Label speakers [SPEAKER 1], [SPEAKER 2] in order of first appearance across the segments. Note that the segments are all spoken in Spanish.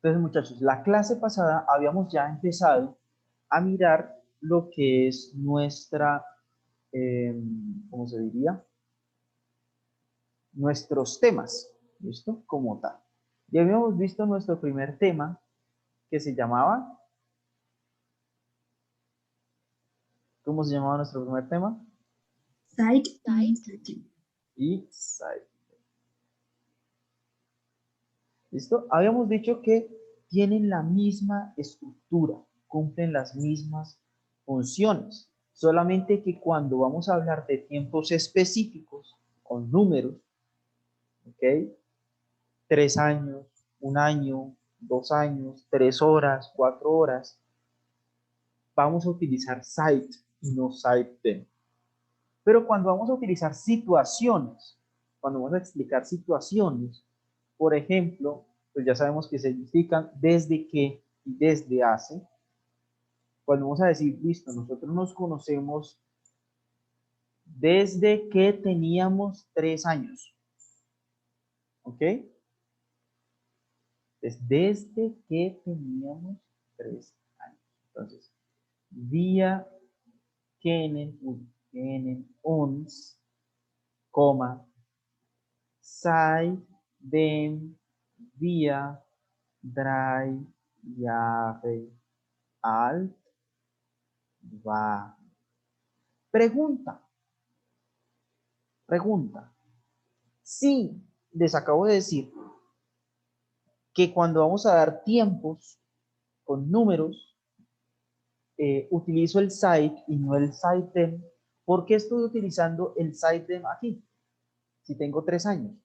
[SPEAKER 1] Entonces, muchachos, la clase pasada habíamos ya empezado a mirar lo que es nuestra, ¿cómo se diría? Nuestros temas, ¿listo? Como tal. Ya habíamos visto nuestro primer tema que se llamaba, ¿cómo se llamaba nuestro primer tema?
[SPEAKER 2] Site administrative.
[SPEAKER 1] Y site. ¿Listo? Habíamos dicho que tienen la misma estructura, cumplen las mismas funciones, solamente que cuando vamos a hablar de tiempos específicos, con números, ¿ok? 3 años, 1 año, 2 años, 3 horas, 4 horas, vamos a utilizar site y no site them. Pero cuando vamos a utilizar situaciones, cuando vamos a explicar situaciones, por ejemplo, pues ya sabemos que significan desde que y desde hace. Cuando vamos a decir, listo, nosotros nos conocemos desde que teníamos 3 años. ¿Ok? Desde que teníamos 3 años. Entonces, wir kennen uns, coma, seitdem wir 3 Jahre alt waren. Pregunta. Sí, les acabo de decir que cuando vamos a dar tiempos con números, utilizo el site y no el sitem. ¿Por qué estoy utilizando el sitem aquí? Si tengo 3 años.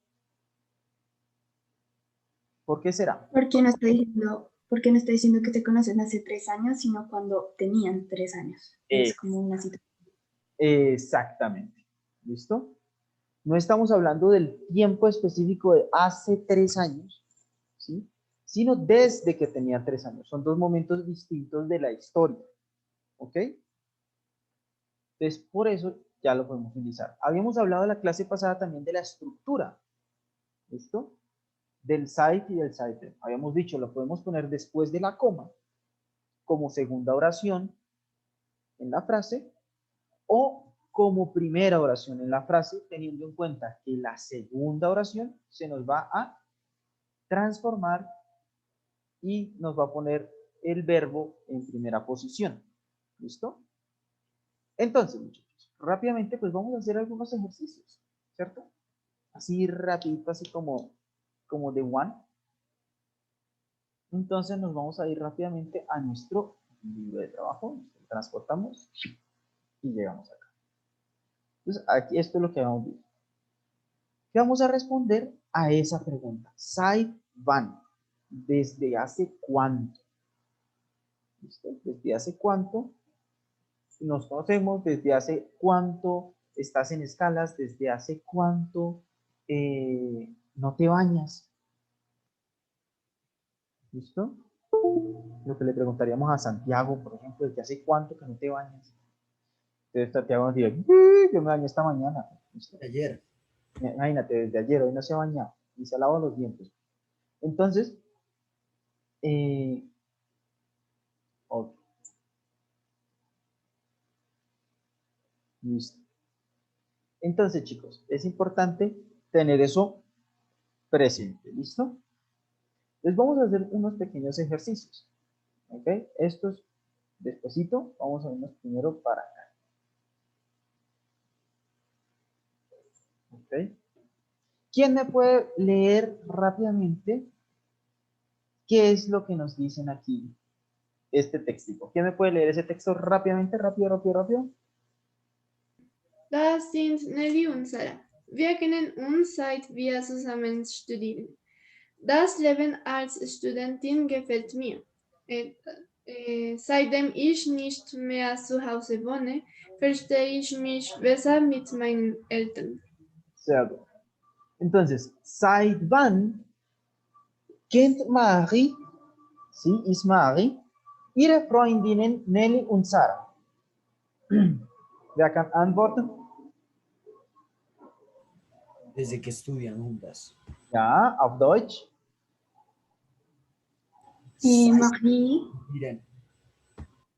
[SPEAKER 1] ¿Por qué será?
[SPEAKER 2] Porque no está diciendo que te conocen hace 3 años, sino cuando tenían 3 años. Es como una situación.
[SPEAKER 1] Exactamente. ¿Listo? No estamos hablando del tiempo específico de hace 3 años, ¿sí? Sino desde que tenía 3 años. Son dos momentos distintos de la historia. ¿Ok? Entonces, por eso ya lo podemos utilizar. Habíamos hablado en la clase pasada también de la estructura. ¿Listo? Del site y del site. Habíamos dicho, lo podemos poner después de la coma, como segunda oración en la frase, o como primera oración en la frase, teniendo en cuenta que la segunda oración se nos va a transformar y nos va a poner el verbo en primera posición. ¿Listo? Entonces, muchachos, rápidamente pues vamos a hacer algunos ejercicios, ¿cierto? Así rapidito, así como de one. Entonces nos vamos a ir rápidamente a nuestro libro de trabajo, transportamos y llegamos acá. Entonces, aquí esto es lo que vamos a ver. ¿Qué vamos a responder a esa pregunta? Seit wann. ¿Desde hace cuánto? ¿Listo? ¿Desde hace cuánto nos conocemos? ¿Desde hace cuánto estás en escalas? ¿Desde hace cuánto no te bañas? ¿Listo? Lo que le preguntaríamos a Santiago, por ejemplo, ¿desde hace cuánto que no te bañas? Entonces Santiago nos diría, yo me bañé esta mañana. ¿Listo?
[SPEAKER 3] Ayer.
[SPEAKER 1] Imagínate, desde ayer, hoy no se ha bañado, ni se ha lavado los dientes. Entonces, ok, listo. Entonces, chicos, es importante tener eso presente, ¿listo? Entonces vamos a hacer unos pequeños ejercicios, ¿ok? Estos, despacito, vamos a irnos primero para acá, ¿ok? ¿Quién me puede leer rápidamente qué es lo que nos dicen aquí este texto? ¿Quién me puede leer ese texto rápidamente, rápido?
[SPEAKER 4] Das sind Nelly und Sarah. Wir kennen uns, seit wir zusammen studieren. Das Leben als Studentin gefällt mir. Seitdem ich nicht mehr zu Hause wohne, verstehe ich mich besser mit meinen Eltern.
[SPEAKER 1] Sehr gut. Entonces, seit wann kennt Mari, sie ist Mari, ihre Freundinnen Nelly und Sarah? Wer kann antworten?
[SPEAKER 3] Desde que estudian juntas.
[SPEAKER 1] Ja, auf Deutsch.
[SPEAKER 2] Marie.
[SPEAKER 3] Miren,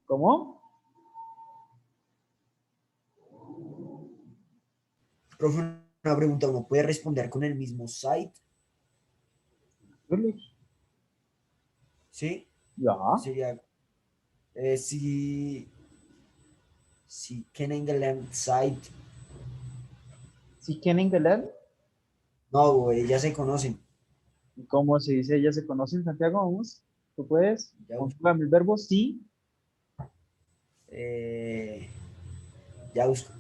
[SPEAKER 1] ¿Cómo?
[SPEAKER 3] profe, una pregunta, ¿uno puede responder con el mismo site? ¿Sí?
[SPEAKER 1] Ya.
[SPEAKER 3] Sería, si kennen gelernt site.
[SPEAKER 1] Si quieren leer,
[SPEAKER 3] No, ya se conocen.
[SPEAKER 1] ¿cómo se dice? Ella se conoce, Santiago, vamos. Tú puedes.
[SPEAKER 3] Ya,
[SPEAKER 1] Conjúgame el verbo sí.
[SPEAKER 3] eh, ya busco.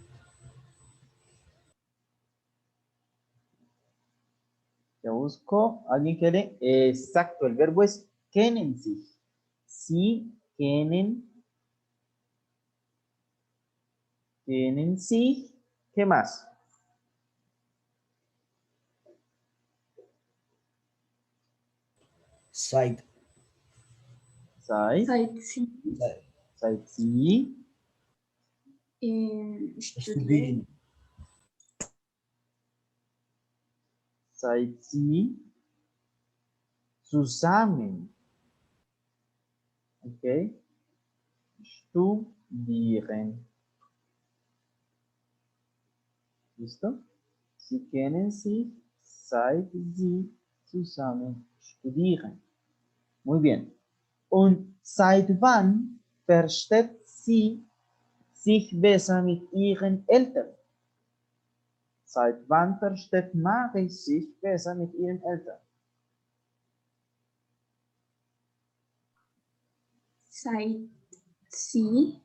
[SPEAKER 1] Ya busco. ¿Alguien quiere? Exacto. El verbo es kennen sich. Sí, kennen sich. ¿Qué más?
[SPEAKER 3] Site.
[SPEAKER 1] Seid.
[SPEAKER 2] Sightseeing.
[SPEAKER 1] Seid sie.
[SPEAKER 2] Studieren.
[SPEAKER 3] Studieren.
[SPEAKER 1] Seid sie. Zusammen. Ok. Studieren. ¿Listo? Sie kennen sich, seit sie zusammen studieren. Muy bien. Und seit wann versteht sie sich besser mit ihren Eltern? Seit wann versteht Mari sich besser mit ihren Eltern?
[SPEAKER 2] Seit sie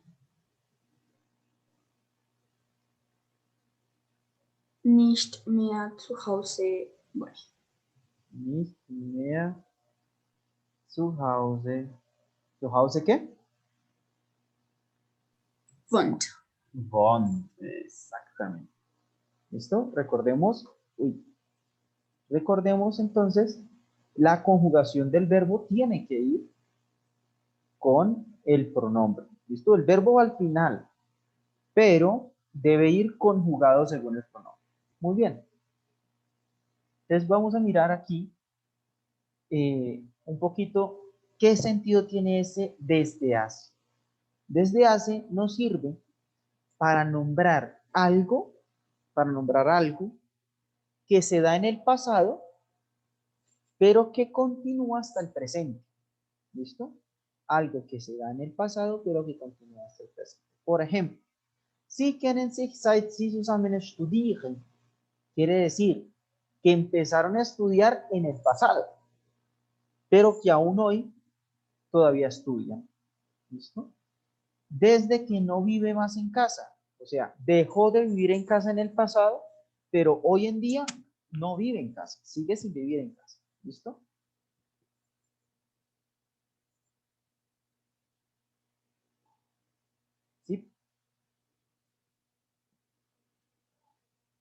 [SPEAKER 2] nicht mehr zu Hause war.
[SPEAKER 1] Nicht mehr zu Hause. ¿Zu Hause qué?
[SPEAKER 2] Wohnt.
[SPEAKER 1] Bonn. Exactamente. ¿Listo? Recordemos entonces, la conjugación del verbo tiene que ir con el pronombre. ¿Listo? El verbo va al final, pero debe ir conjugado según el pronombre. Muy bien. Entonces vamos a mirar aquí un poquito qué sentido tiene ese desde hace. Desde hace nos sirve para nombrar algo que se da en el pasado, pero que continúa hasta el presente. ¿Listo? Algo que se da en el pasado, pero que continúa hasta el presente. Por ejemplo, Sie kennen sich seit sie zusammen studieren. Quiere decir que empezaron a estudiar en el pasado, pero que aún hoy todavía estudian. ¿Listo? Desde que no vive más en casa. O sea, dejó de vivir en casa en el pasado, pero hoy en día no vive en casa, sigue sin vivir en casa. ¿Listo? ¿Sí?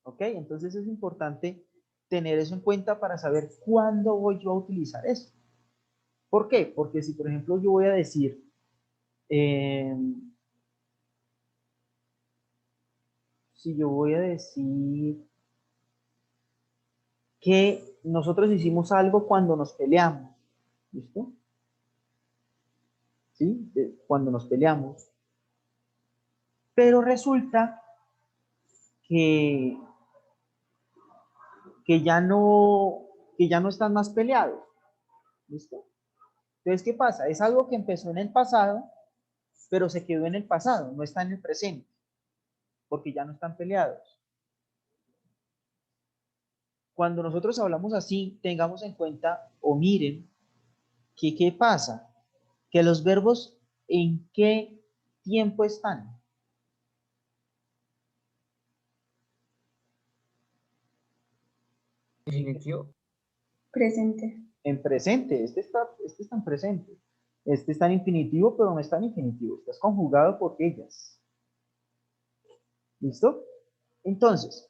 [SPEAKER 1] ¿Ok? Entonces es importante tener eso en cuenta para saber cuándo voy yo a utilizar eso. ¿Por qué? Porque si, por ejemplo, yo voy a decir, si yo voy a decir que nosotros hicimos algo cuando nos peleamos, ¿listo? ¿Sí? Cuando nos peleamos. Pero resulta que, que ya no, que ya no están más peleados, ¿listo? Entonces, ¿qué pasa? Es algo que empezó en el pasado, pero se quedó en el pasado, no está en el presente, porque ya no están peleados. Cuando nosotros hablamos así, tengamos en cuenta o miren que qué pasa, que los verbos en qué tiempo están.
[SPEAKER 5] Definitivo.
[SPEAKER 2] Presente.
[SPEAKER 1] En presente, este está en presente. Este está en infinitivo, pero no está en infinitivo, está conjugado por ellas. ¿Listo? Entonces,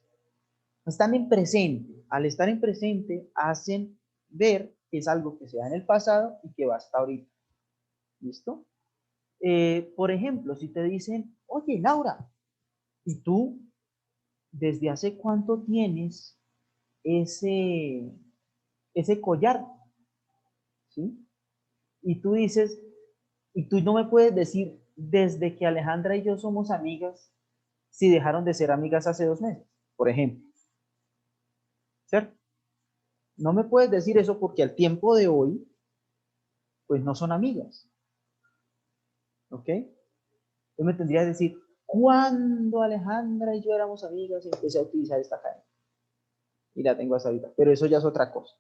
[SPEAKER 1] están en presente. Al estar en presente, hacen ver que es algo que se da en el pasado y que va hasta ahorita. ¿Listo? Por ejemplo, si te dicen, oye, Laura, ¿y tú desde hace cuánto tienes ese collar? ¿Sí? Y tú dices, y tú no me puedes decir desde que Alejandra y yo somos amigas, si dejaron de ser amigas hace 2 meses, por ejemplo. ¿Cierto? No me puedes decir eso porque al tiempo de hoy, pues no son amigas. ¿Ok? Yo me tendría que decir, ¿cuándo Alejandra y yo éramos amigas y empecé a utilizar esta cadena? Y la tengo hasta ahorita. Pero eso ya es otra cosa.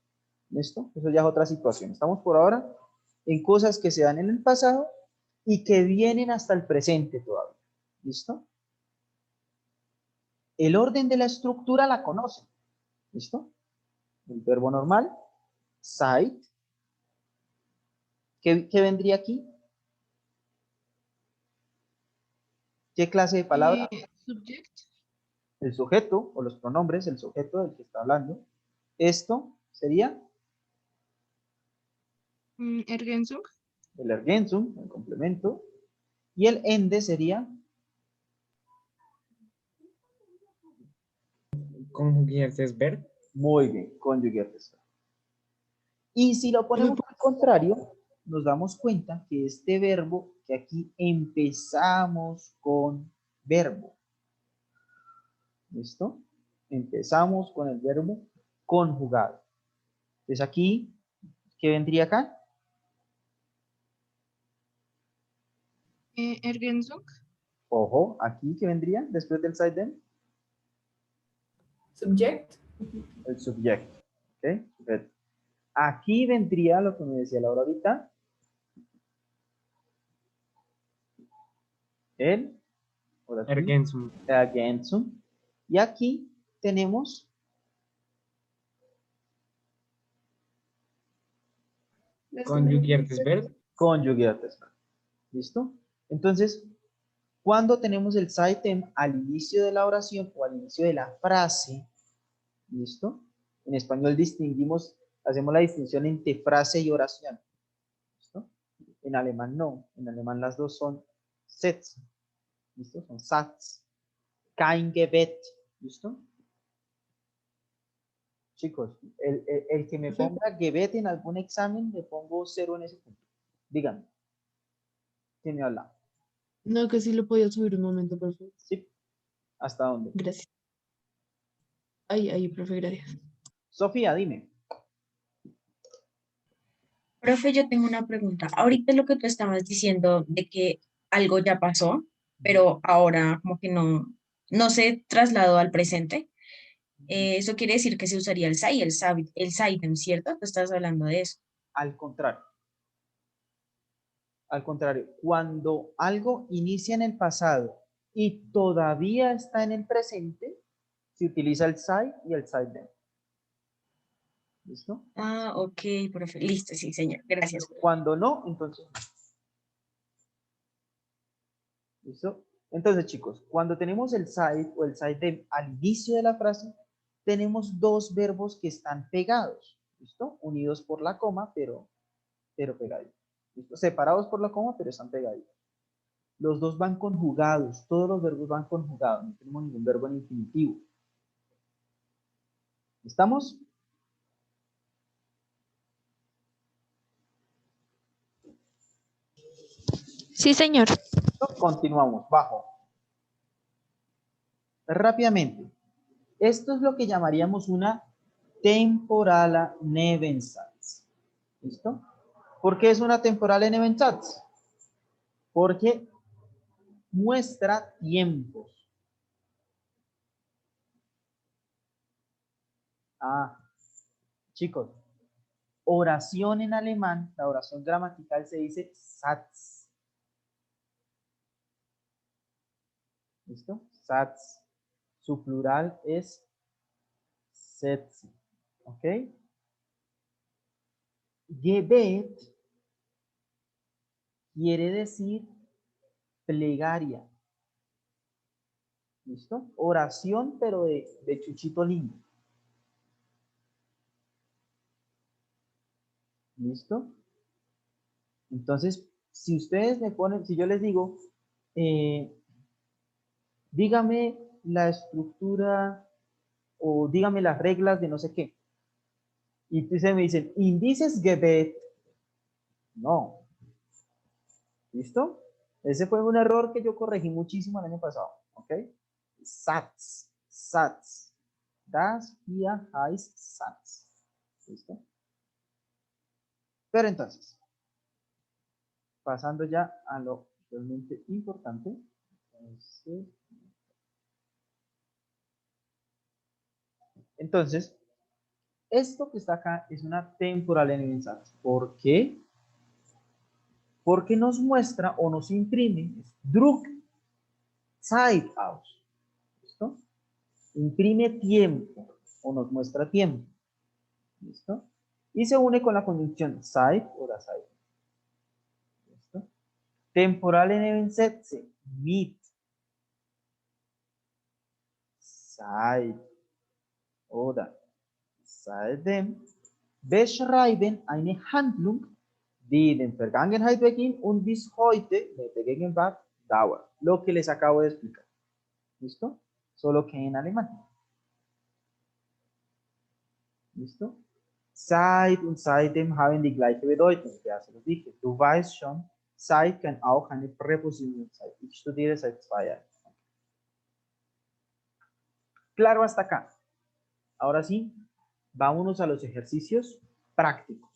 [SPEAKER 1] ¿Listo? Eso ya es otra situación. Estamos por ahora en cosas que se dan en el pasado y que vienen hasta el presente todavía. ¿Listo? El orden de la estructura la conocen. ¿Listo? El verbo normal, sight. ¿Qué vendría aquí? ¿Qué clase de palabra?
[SPEAKER 5] Subject.
[SPEAKER 1] El sujeto o los pronombres, el sujeto del que está hablando. Esto sería
[SPEAKER 5] Ergänzung.
[SPEAKER 1] el ergänzung, el complemento. Y el ende sería
[SPEAKER 6] Conjugiertes verb.
[SPEAKER 1] muy bien, conjugiertes. Y si lo ponemos al contrario, nos damos cuenta que este verbo, que aquí empezamos con verbo. ¿Listo? Empezamos con el verbo conjugado. Entonces aquí, ¿qué vendría acá?
[SPEAKER 5] Ergänzung.
[SPEAKER 1] Ojo, aquí, ¿qué vendría después del side then?
[SPEAKER 7] Subject.
[SPEAKER 1] El sujeto. ¿Ok? Sujeto. Aquí vendría lo que me decía Laura ahorita. El
[SPEAKER 6] Ergänzung.
[SPEAKER 1] ergänzung. Y aquí tenemos
[SPEAKER 6] Conjugiertes verb.
[SPEAKER 1] conjugiertes. ¿Listo? Entonces, cuando tenemos el sitem al inicio de la oración o al inicio de la frase, ¿listo? En español distinguimos, hacemos la distinción entre frase y oración. ¿Listo? En alemán no, en alemán las dos son Sätze. ¿Listo? Son Satz. Kein Gebet. ¿Listo? Chicos, el que me ponga Gebet en algún examen, le pongo 0 en ese punto. Díganme. ¿Quién me habla?
[SPEAKER 5] No, que sí lo podía subir un momento, profe.
[SPEAKER 1] ¿Sí? ¿Hasta dónde?
[SPEAKER 5] Gracias. Ahí, profe, gracias.
[SPEAKER 1] Sofía, dime.
[SPEAKER 8] Profe, yo tengo una pregunta. Ahorita lo que tú estabas diciendo de que algo ya pasó, pero ahora como que no se trasladó al presente. Eso quiere decir que se usaría el SAI, el SAIDEM, ¿cierto? Tú estás hablando de eso.
[SPEAKER 1] Al contrario. Al contrario, cuando algo inicia en el pasado y todavía está en el presente, se utiliza el side y el side then. ¿Listo?
[SPEAKER 8] Ah, ok, profe. Listo, sí, señor. Gracias.
[SPEAKER 1] Cuando no, entonces no. ¿Listo? Entonces, chicos, cuando tenemos el side o el side then al inicio de la frase, tenemos dos verbos que están pegados. ¿Listo? Unidos por la coma, pero pegaditos. ¿Listo? Separados por la coma, pero están pegaditos. Los dos van conjugados, todos los verbos van conjugados, no tenemos ningún verbo en infinitivo. ¿Estamos?
[SPEAKER 9] Sí, señor.
[SPEAKER 1] Continuamos, bajo. Rápidamente. Esto es lo que llamaríamos una temporala Nebensatz. ¿Listo? ¿Por qué es una temporala Nebensatz? Porque muestra tiempos. Chicos, oración en alemán, la oración gramatical se dice Satz. ¿Listo? Satz. Su plural es Sätze. ¿Ok? Gebet quiere decir plegaria. ¿Listo? Oración, pero de chuchito lindo. ¿Listo? Entonces, si ustedes me ponen, si yo les digo, dígame la estructura o dígame las reglas de no sé qué. Y ustedes me dicen, indices Gebet, No. ¿Listo? Ese fue un error que yo corregí muchísimo el año pasado. ¿Ok? Satz. Satz. Das hier heißt Satz. ¿Listo? Pero entonces, pasando ya a lo realmente importante. Entonces, esto que está acá es una temporal en el mensaje. ¿Por qué? Porque nos muestra o nos imprime Druck Zeit aus. ¿Listo? Imprime tiempo o nos muestra tiempo. ¿Listo? Y se une con la conjunción Zeit o das Zeit. ¿Listo? Temporal en Nebensätze mit Zeit oder seitdem beschreiben eine Handlung, die in der Vergangenheit beginnt und bis heute mit der Gegenwart dauert. Lo que les acabo de explicar. ¿Listo? Solo que en alemán. ¿Listo? Seit und seitdem haben die gleiche Bedeutung. Ya se los dije. Du weißt schon, seit kann auch eine Präposition sein. Ich studiere seit 2 Jahren. Claro hasta acá. Ahora sí, vámonos a los ejercicios prácticos.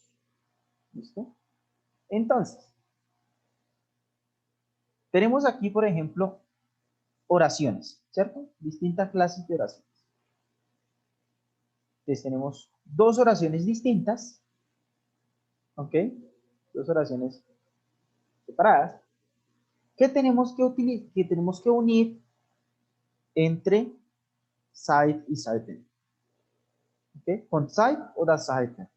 [SPEAKER 1] ¿Listo? Entonces, tenemos aquí, por ejemplo, oraciones, ¿cierto? Distintas clases de oraciones. Entonces, tenemos 2 oraciones distintas, ¿ok? 2 oraciones separadas, que tenemos que utilizar, que tenemos que unir entre seit y seitdem. ¿Ok? Con seit o das seitdem.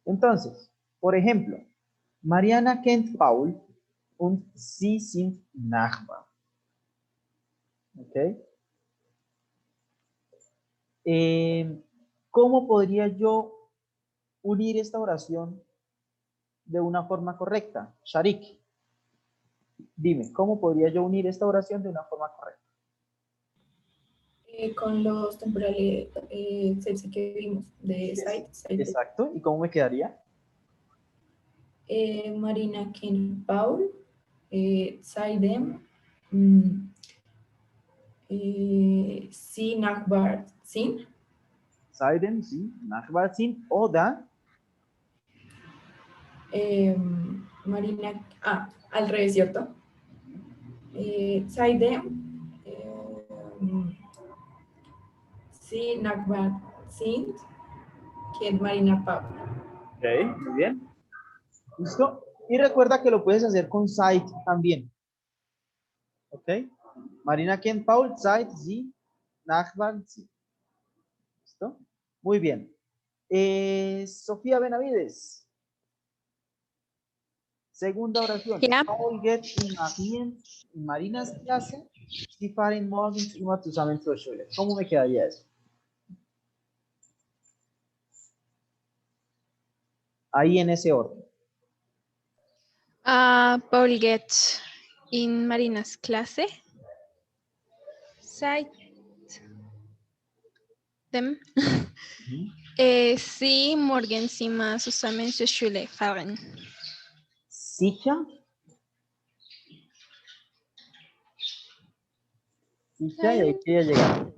[SPEAKER 1] Entonces, por ejemplo, Mariana kennt Paul und sie sind Nachbarn. ¿Ok? ¿Cómo podría yo unir esta oración de una forma correcta? Sharik, dime, ¿cómo podría yo unir esta oración de una forma correcta?
[SPEAKER 7] Con los temporales que vimos de site.
[SPEAKER 1] Exacto, ¿y cómo me quedaría?
[SPEAKER 7] Marina kennt Paul, seitdem sie Nachbar sind.
[SPEAKER 1] Seitdem sie Nachbar sind oder
[SPEAKER 7] Marina, al revés, ¿cierto? Seitdem sie Nachbar sind, kennt Marina Paul.
[SPEAKER 1] Ok, muy bien. ¿Listo? Y recuerda que lo puedes hacer con seit también. ¿Ok? Marina kennt Paul, seit sie Nachbarn sind. ¿Listo? Muy bien. Sofía Benavides. Segunda oración.
[SPEAKER 9] Ja.
[SPEAKER 1] Paul geht in Marinas Klasse. Sie fahren morgens immer zusammen zur Schule. ¿Cómo me quedaría eso? Ahí en ese orden.
[SPEAKER 9] Paul geht in Marinas Klasse. Seitdem sie morgens immer zusammen zur Schule fahren.
[SPEAKER 1] Sicher. Sicher, y ahí quería llegar.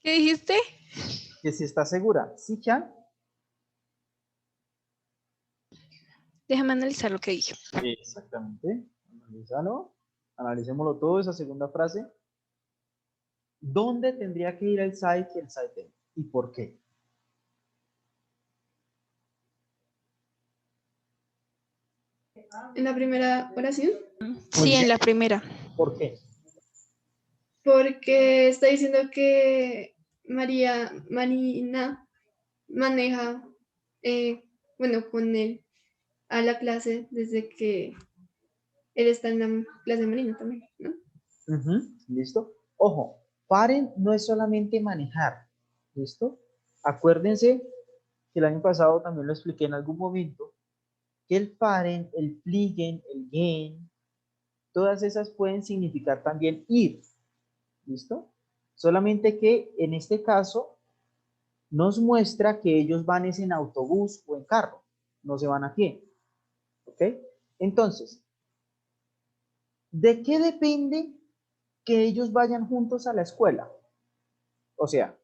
[SPEAKER 9] ¿Qué dijiste?
[SPEAKER 1] Que si está segura. Sicher.
[SPEAKER 9] Déjame analizar lo que dije.
[SPEAKER 1] Exactamente. Analízalo. Analicémoslo todo, esa segunda frase. ¿Dónde tendría que ir el site y el seitdem? ¿Y por qué?
[SPEAKER 4] En la primera oración.
[SPEAKER 9] Sí, en la primera.
[SPEAKER 1] ¿Por qué?
[SPEAKER 4] Porque está diciendo que Marina maneja, bueno, con él a la clase desde que él está en la clase de Marina también, ¿no?
[SPEAKER 1] ¿Listo? Ojo, fahren no es solamente manejar, ¿listo? Acuérdense que el año pasado también lo expliqué en algún momento, que el fahren, el fliegen, el gehen, todas esas pueden significar también ir, ¿listo? Solamente que en este caso nos muestra que ellos van es en autobús o en carro, no se van a pie. ¿Ok? Entonces, ¿de qué depende que ellos vayan juntos a la escuela? O sea,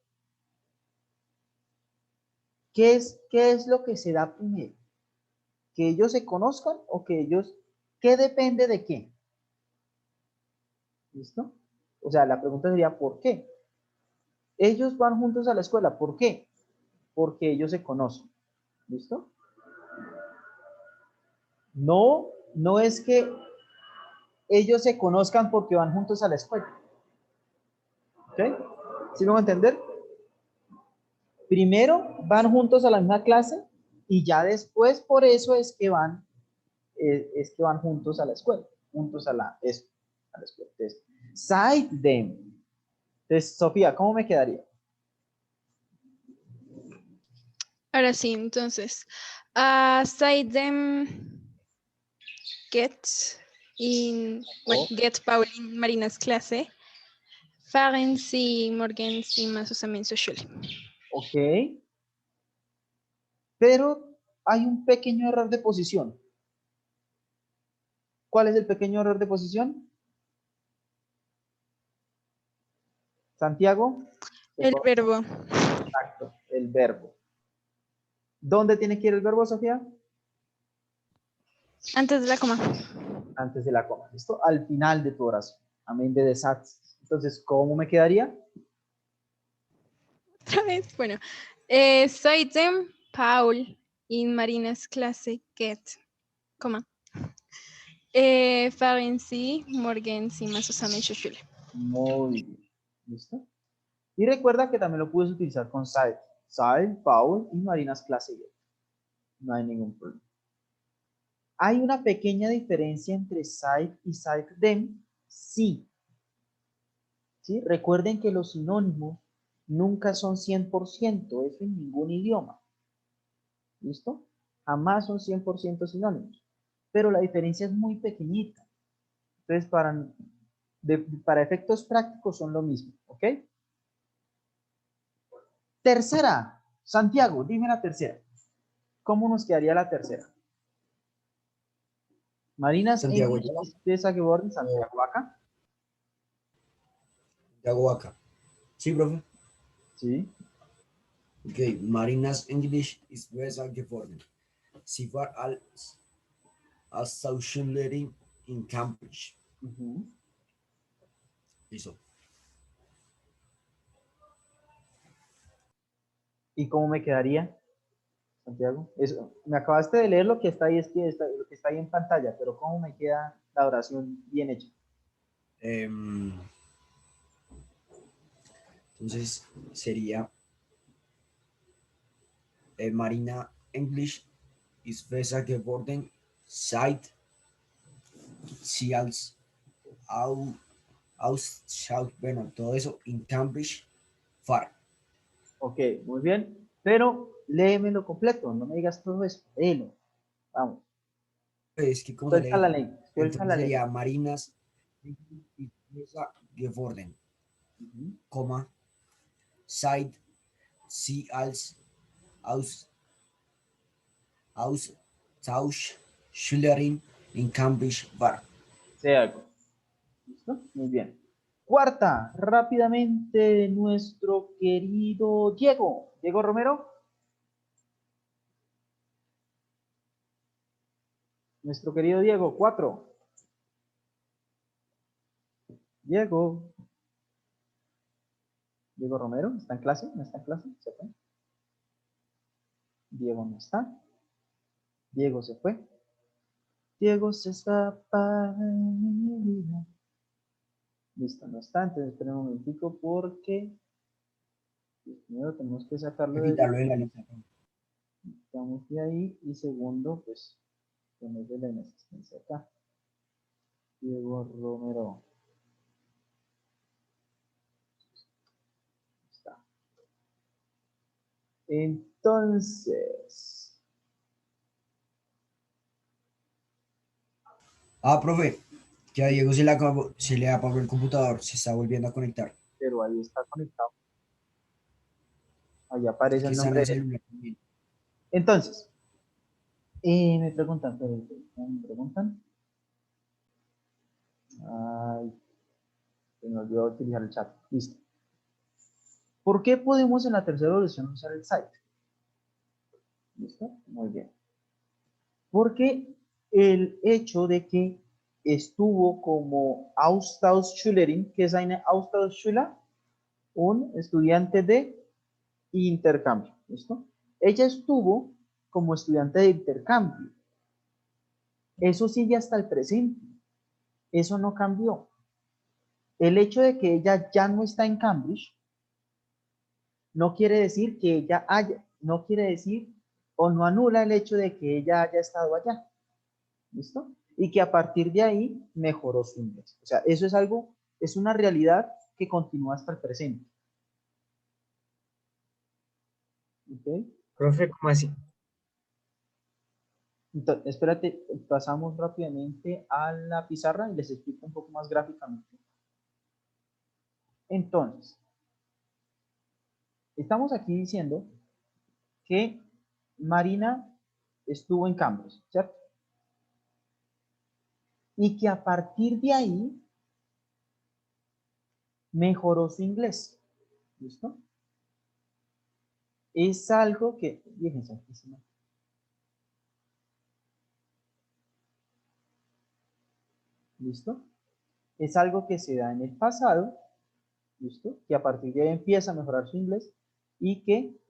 [SPEAKER 1] ¿qué es lo que se da primero? ¿Que ellos se conozcan o que ellos... ¿Qué depende de qué? ¿Listo? O sea, la pregunta sería, ¿por qué? Ellos van juntos a la escuela, ¿por qué? Porque ellos se conocen. ¿Listo? No, no es que ellos se conozcan porque van juntos a la escuela. ¿Ok? ¿Sí me van a entender? Primero van juntos a la misma clase y ya después por eso es que van juntos a la escuela, juntos a la escuela. Entonces, cite them. Entonces, Sofía, ¿cómo me quedaría?
[SPEAKER 9] Ahora sí, entonces, cite them, get bueno, get Paul in Marinas clase, fahren Sie morgen Sie mal zusammen zur Schule.
[SPEAKER 1] Ok. Pero hay un pequeño error de posición. ¿Cuál es el pequeño error de posición? Santiago.
[SPEAKER 9] El verbo.
[SPEAKER 1] Exacto, el verbo. ¿Dónde tiene que ir el verbo, Sofía?
[SPEAKER 9] Antes de la coma.
[SPEAKER 1] Antes de la coma, ¿listo? Al final de tu oración. Amén de desastres. Entonces, ¿cómo me quedaría?
[SPEAKER 9] Otra vez, bueno. Cite them, Paul in Marinas clase, get, coma. Fahren Sie morgen Sie mal zusammen zur Schule.
[SPEAKER 1] Muy bien. ¿Listo? Y recuerda que también lo puedes utilizar con side. Side, Paul y Marinas clase get. No hay ningún problema. ¿Hay una pequeña diferencia entre cite y cite them? Sí. ¿Sí? Recuerden que los sinónimos nunca son 100%, eso en ningún idioma. ¿Listo? Jamás son 100% sinónimos. Pero la diferencia es muy pequeñita. Entonces, para efectos prácticos son lo mismo. ¿Ok? Tercera. Santiago, dime la tercera. ¿Cómo nos quedaría la tercera? Marinas
[SPEAKER 3] Santiago,
[SPEAKER 1] English Pesa que Borden, Santiago Vaca.
[SPEAKER 3] Santiago Vaca. Sí, profe.
[SPEAKER 1] Sí.
[SPEAKER 3] Ok, Marinas English ist besser geworden. Sie war als Austauschschülerin in Cambridge. Listo.
[SPEAKER 1] ¿Y cómo me quedaría, Santiago? Me acabaste de leer lo que está ahí, lo que está ahí en pantalla, pero ¿cómo me queda la oración bien hecha?
[SPEAKER 3] Entonces sería Marina English ist besser geworden seit sie als bueno, todo eso in Cambridge war.
[SPEAKER 1] Ok, muy bien, pero léemelo completo, no me digas todo eso, léelo. Vamos.
[SPEAKER 3] Es que como
[SPEAKER 1] Suelta
[SPEAKER 3] le
[SPEAKER 1] la
[SPEAKER 3] digo,
[SPEAKER 1] ley, suelta
[SPEAKER 3] entonces
[SPEAKER 1] la ley.
[SPEAKER 3] sería Marinas ist besser geworden, coma, seit sie als Austauschschülerin in Cambridge war.
[SPEAKER 1] Sea algo. ¿Listo? Muy bien. Cuarta, rápidamente, nuestro querido Diego. Diego Romero. Nuestro querido Diego, 4. Diego. Diego Romero, ¿está en clase? ¿No está en clase? ¿Se fue? Diego no está. Diego se fue. Diego se escapa de mi vida. Listo, no está. Entonces esperen un momentico porque primero tenemos que sacarlo de
[SPEAKER 3] Quitarlo de la lista.
[SPEAKER 1] estamos de ahí y segundo, pues ponerle la inexistencia acá. Diego Romero. Está. Entonces,
[SPEAKER 3] Profe, que a Diego se le apagó el computador, se está volviendo a conectar.
[SPEAKER 1] pero ahí está conectado. Ahí aparece el
[SPEAKER 3] Aquí
[SPEAKER 1] nombre
[SPEAKER 3] sale
[SPEAKER 1] de
[SPEAKER 3] ese
[SPEAKER 1] él.
[SPEAKER 3] número.
[SPEAKER 1] Entonces, me preguntan, me preguntan. Ay, se me olvidó utilizar el chat. Listo. ¿Por qué podemos en la tercera evolución usar el site? ¿Listo? Muy bien. Porque el hecho de que estuvo como Austauschschülerin, que es eine Austauschschüler, un estudiante de intercambio. ¿Listo? Ella estuvo como estudiante de intercambio. Eso sigue hasta el presente. Eso no cambió. El hecho de que ella ya no está en Cambridge no quiere decir que ella haya, no quiere decir o no anula el hecho de que ella haya estado allá. ¿Listo? Y que a partir de ahí mejoró su inglés. O sea, eso es algo, es una realidad que continúa hasta el presente. ¿Ok?
[SPEAKER 6] Profe, ¿cómo así?
[SPEAKER 1] Entonces, espérate, pasamos rápidamente a la pizarra y les explico un poco más gráficamente. Entonces, estamos aquí diciendo que Marina estuvo en Cambridge, ¿cierto? Y que a partir de ahí mejoró su inglés. ¿Listo? Es algo que, fíjense, aquí se me- ¿listo? Es algo que se da en el pasado, ¿listo? Que a partir de ahí empieza a mejorar su inglés y que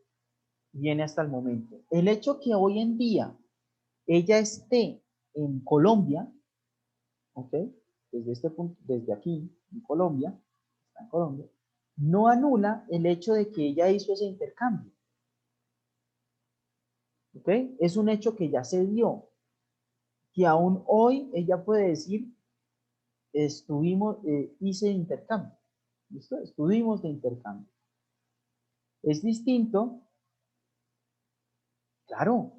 [SPEAKER 1] viene hasta el momento. El hecho que hoy en día ella esté en Colombia, ¿ok? Desde este punto, desde aquí, en Colombia, está en Colombia, no anula el hecho de que ella hizo ese intercambio. ¿Ok? Es un hecho que ya se dio, que aún hoy ella puede decir, hice intercambio. ¿Listo? Estuvimos de intercambio. Es distinto, claro,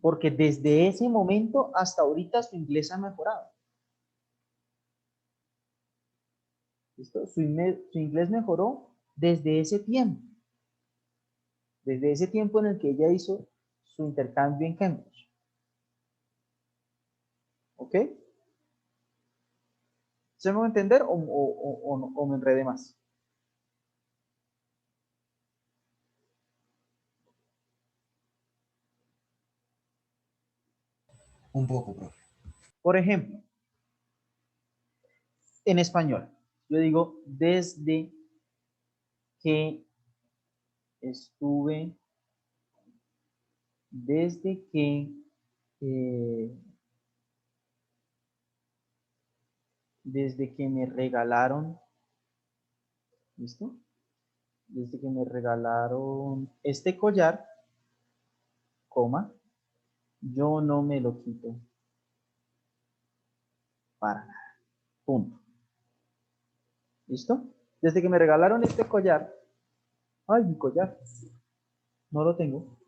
[SPEAKER 1] porque desde ese momento hasta ahorita su inglés ha mejorado. ¿Listo? Su inglés mejoró desde ese tiempo. Desde ese tiempo en el que ella hizo su intercambio en Cambridge. ¿Ok? ¿Se me va a entender o me enredé más?
[SPEAKER 3] Un poco, profe.
[SPEAKER 1] Por ejemplo, en español, yo digo desde que estuve, desde que, eh, desde que me regalaron, ¿listo? Desde que me regalaron este collar, coma, yo no me lo quito para nada. Punto. ¿Listo? Desde que me regalaron este collar, ay, mi collar, no lo tengo.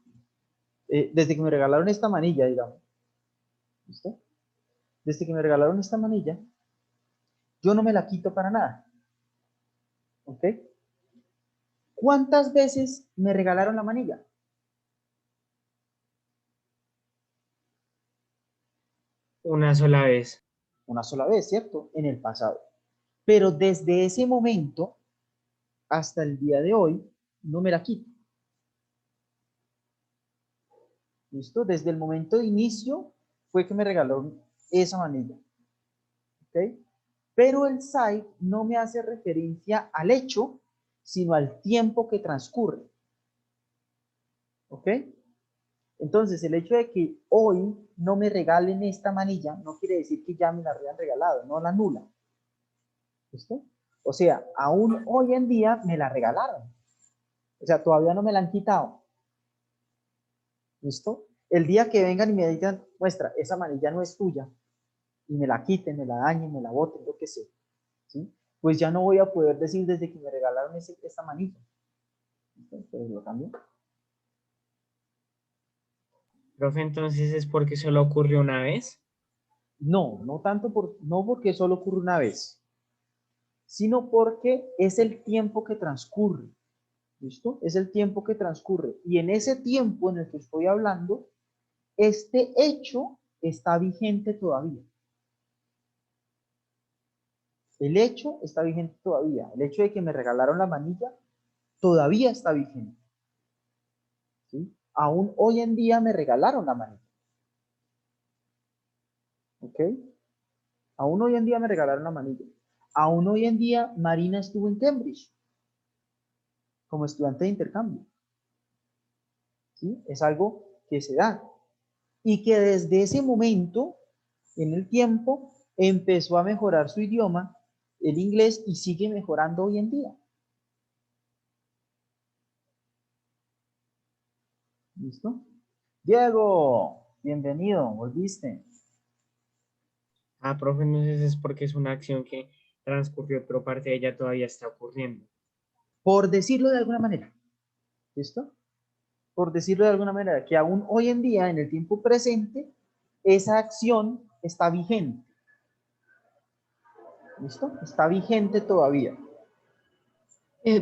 [SPEAKER 1] Desde que me regalaron esta manilla, digamos, ¿listo? Desde que me regalaron esta manilla, yo no me la quito para nada. ¿Ok? ¿Cuántas veces me regalaron la manilla?
[SPEAKER 6] Una sola vez.
[SPEAKER 1] Una sola vez, ¿cierto? En el pasado. Pero desde ese momento hasta el día de hoy, no me la quito. ¿Listo? Desde el momento de inicio fue que me regalaron esa manilla. ¿Ok? Pero el site no me hace referencia al hecho, sino al tiempo que transcurre. ¿Ok? Entonces, el hecho de que hoy no me regalen esta manilla no quiere decir que ya me la habían regalado, no la anula. ¿Listo? O sea, aún hoy en día me la regalaron. O sea, todavía no me la han quitado. ¿Listo? El día que vengan y me digan, muestra, esa manilla no es tuya, y me la quiten, me la dañen, me la boten, lo que sea, ¿sí? Pues ya no voy a poder decir desde que me regalaron esta manilla. ¿Listo? Entonces lo cambio.
[SPEAKER 6] Profe, entonces es porque solo ocurrió una vez.
[SPEAKER 1] No, no porque solo ocurre una vez, sino porque es el tiempo que transcurre. ¿Listo? Es el tiempo que transcurre. Y en ese tiempo en el que estoy hablando, este hecho está vigente todavía. El hecho está vigente todavía. El hecho de que me regalaron la manilla todavía está vigente. ¿Sí? Aún hoy en día me regalaron la manilla. ¿Ok? Aún hoy en día me regalaron la manilla. Aún hoy en día Marina estuvo en Cambridge como estudiante de intercambio. ¿Sí? Es algo que se da. Y que desde ese momento, en el tiempo, empezó a mejorar su idioma, el inglés, y sigue mejorando hoy en día. ¿Listo? Diego, bienvenido, volviste.
[SPEAKER 6] Ah, profe, entonces es porque es una acción que transcurrió, pero parte de ella todavía está ocurriendo.
[SPEAKER 1] Por decirlo de alguna manera. ¿Listo? Por decirlo de alguna manera, que aún hoy en día, en el tiempo presente, esa acción está vigente. ¿Listo? Está vigente todavía.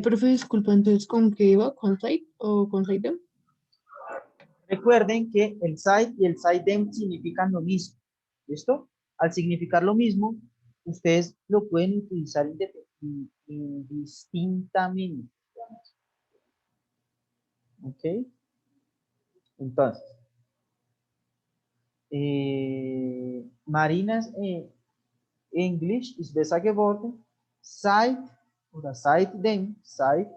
[SPEAKER 5] Profe, disculpa, entonces, ¿con qué iba? ¿Con site o con site?
[SPEAKER 1] Recuerden que el side y el side-dem significan lo mismo. ¿Listo? Al significar lo mismo, ustedes lo pueden utilizar indistintamente. ¿Ok? Entonces, Marinas English ist besser geworden, seit seitdem sie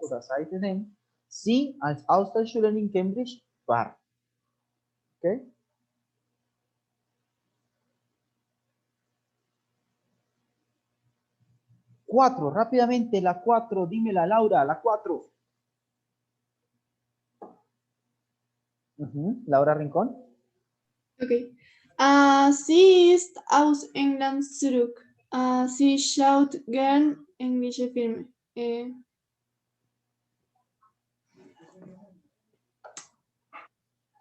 [SPEAKER 1] als Austauschschülerin in Cambridge war. ¿Ok? Cuatro, rápidamente, la 4, dímela Laura, la 4. Laura Rincón.
[SPEAKER 4] Okay. Sie ist aus England zurück. Sie schaut gern englische Filme.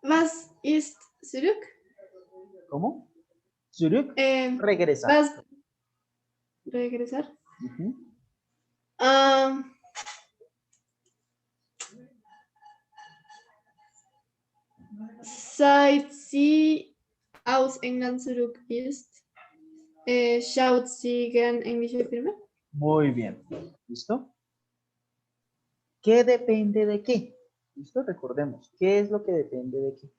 [SPEAKER 4] Was ist zurück?
[SPEAKER 1] ¿Cómo? Zurück, regresar.
[SPEAKER 4] Was regresar. Seit sie aus England zurück ist, schaut sie gern englische Filme.
[SPEAKER 1] Muy bien. ¿Listo? ¿Qué depende de qué? ¿Listo? Recordemos. ¿Qué es lo que depende de qué?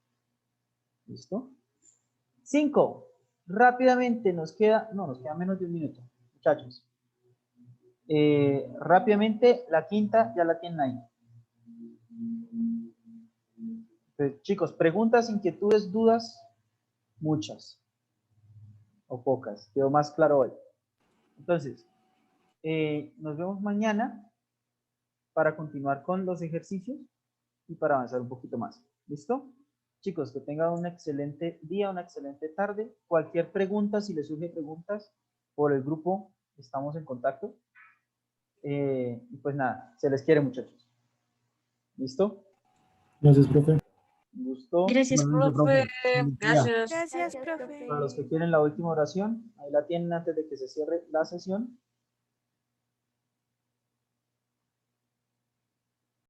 [SPEAKER 1] ¿Listo? 5. Rápidamente nos queda menos de un minuto, muchachos. Rápidamente, la quinta ya la tienen ahí. Entonces, chicos, preguntas, inquietudes, dudas, muchas o pocas. Quedó más claro hoy. Entonces, nos vemos mañana para continuar con los ejercicios y para avanzar un poquito más. ¿Listo? Chicos, que tengan un excelente día, una excelente tarde. Cualquier pregunta, si les surgen preguntas por el grupo, estamos en contacto. Y pues nada, se les quiere, muchachos. ¿Listo?
[SPEAKER 10] Gracias, profe.
[SPEAKER 1] Un gusto.
[SPEAKER 8] Gracias, profe. Gracias.
[SPEAKER 9] Gracias, profe.
[SPEAKER 1] Para los que quieren la última oración, ahí la tienen antes de que se cierre la sesión.